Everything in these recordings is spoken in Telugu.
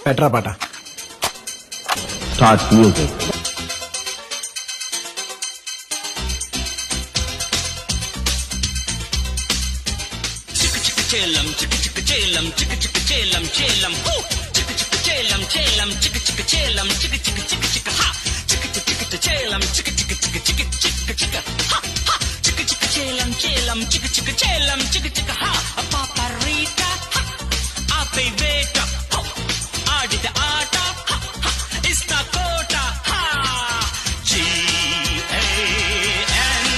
పెట్రా పాట. Start music. చేలం చిక్ చిక్ చేలం చిక్ చిక్ చేలం చేలం హూ చిక్ చిక్ చేలం చేలం చిక్ చిక్ చేలం చిక్ చిక్ చిక్ చిక్ హా చిక్ చిక్ చిక్ చేలం చిక్ చిక్ చిక్ చిక్ చిక్ చిక్ హా హా చిక్ చిక్ చేలం చేలం చిక్ చిక్ చేలం చిక్ చిక్ హా పాపరీటా ఆపే వేట ఆడిత ఆట ఇస్తా కోట హా G A N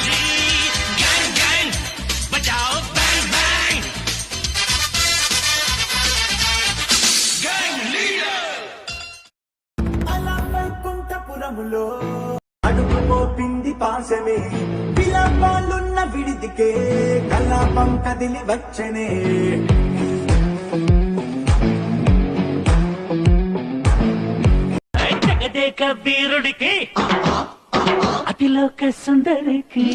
G gang gang బజాओ बैंग बैंग गैंग लीडर అలా వైకుంఠపురములో అడుగు మోపింది పాశమే విలాపాలున్న విడిదికే కలాపం కదిలి వచ్చనే జగదేక వీరుడికి అతిలోక సుందరికి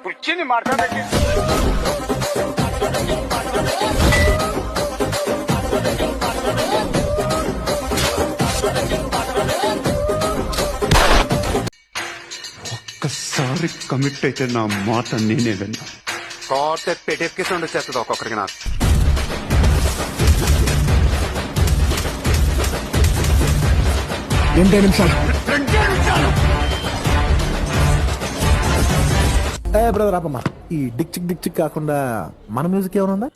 కుర్చీని మాట్లాడకి ఒక్కసారి కమిట్ అయితే నా మాట నేనే విన్నా. కోర్టు పెట్టెక్కేసి ఉండొచ్చేస్తుంది ఒక్కొక్కరికి నాకు. ఏంటే నిమిషాలు బ్రదర్ ఆపమ్మా. ఈ డిక్ చిక్ కాకుండా మన మ్యూజిక్ ఏమైనా ఉందా?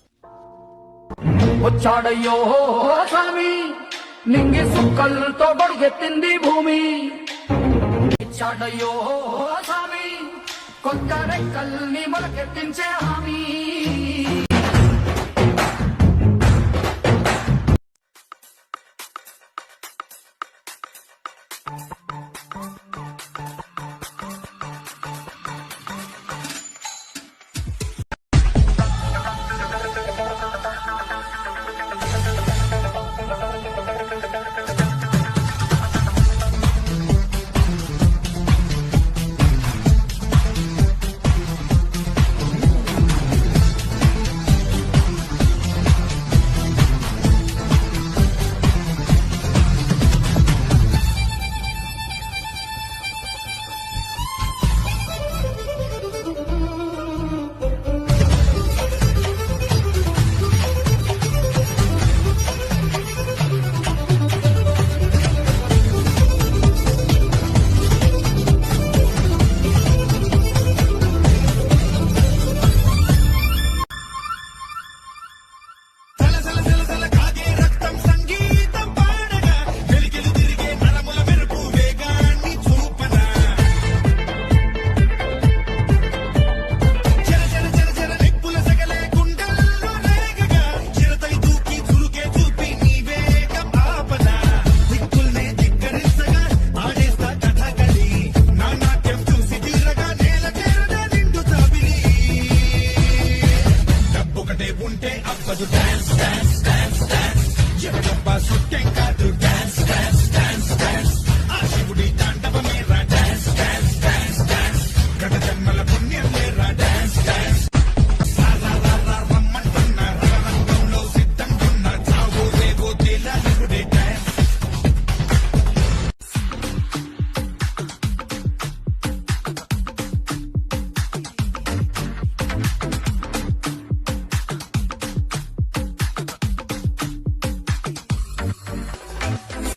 వచ్చాడయ్యో స్వామి నింగి సుక్కలతో బడుగెత్తింది భూమి. ఇచ్చాడయ్యో స్వామి కొత్త రెక్కల్ని మొలకెత్తించే హామీ.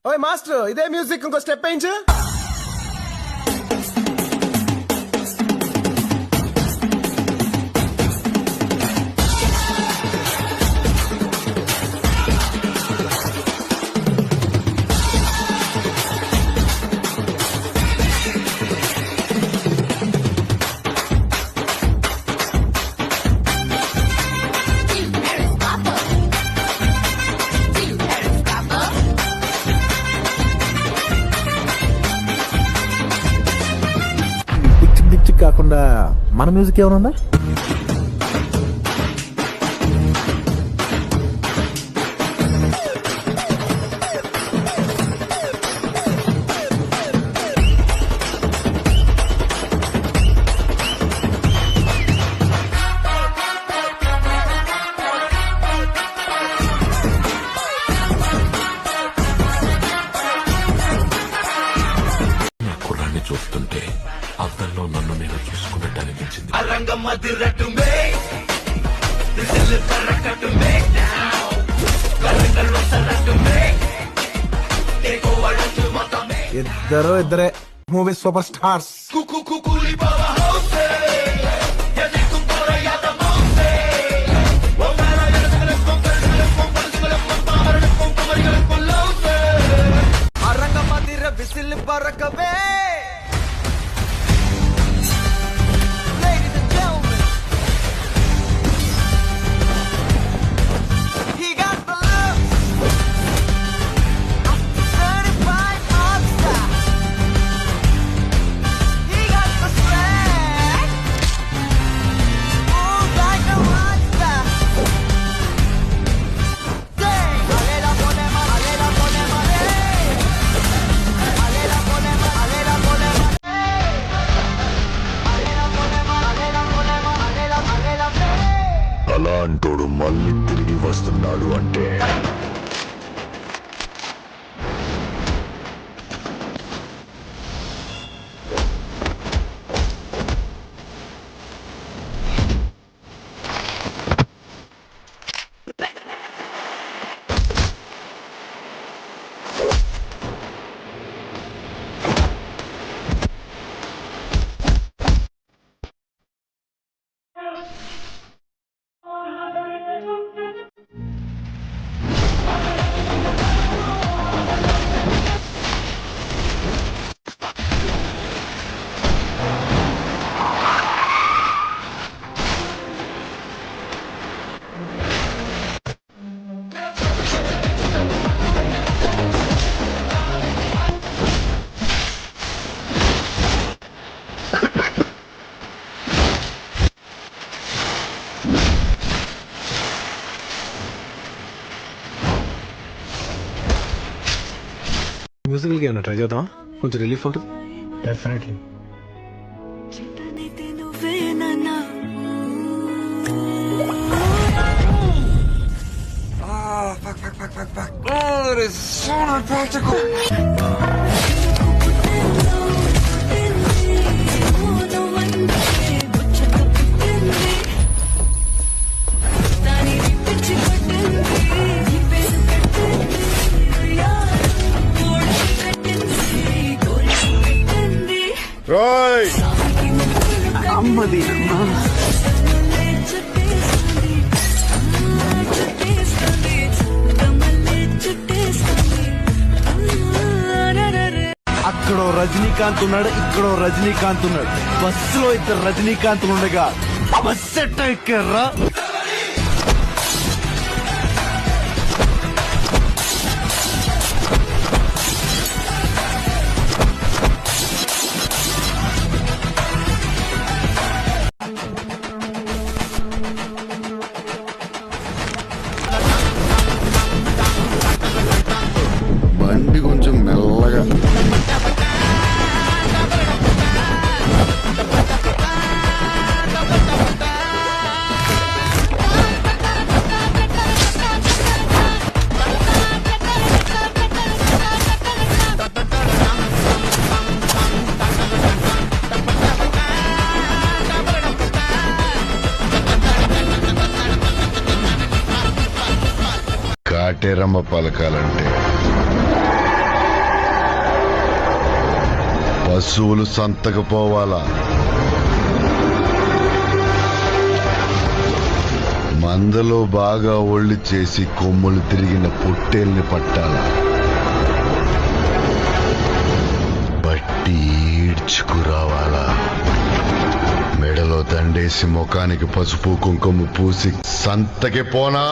ఓయ్ మాస్టర్ ఇదే మ్యూజిక్ ఇంకో స్టెప్ వేయించు. డిక్ చిక్ డిక్ చిక్ కాకుండా మన మ్యూజిక్ ఏమైనా ఉందా? కుర్రాన్ని చూస్తుంటే అద్దంలో నన్ను నేను చూసుకున్నట్టు అనిపించింది. ఇద్దరే మూవీ సూపర్ స్టార్స్. విసిల్ పరకవే అలాంటోడు మళ్ళీ తిరిగి వస్తున్నాడు అంటే మ్యూజికల్ ఏమన్నా ట్రై చేద్దాం, కొంచెం రిలీఫ్ అవుతుంది. డెఫినెట్లీ. అక్కడో రజనీకాంత్ ఉన్నాడు, ఇక్కడో రజనీకాంత్ ఉన్నాడు. బస్సులో ఇద్దరు రజనీకాంత్ ఉండగా బస్సు ఎట్ట ఎక్కారా? బండి కొంచెం మెల్లగా. కాటేరమ్మ పలకాలంటే పశువులు సంతకు పోవాలా, మందలో బాగా ఒళ్ళు చేసి కొమ్ములు తిరిగిన పొట్టేల్ని పట్టాలా, బట్టి ఈడ్చుకురావాలా, మెడలో దండేసి ముఖానికి పసుపు కుంకుమ పూసి సంతకి పోనా?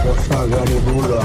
వస్తా గాని దూరా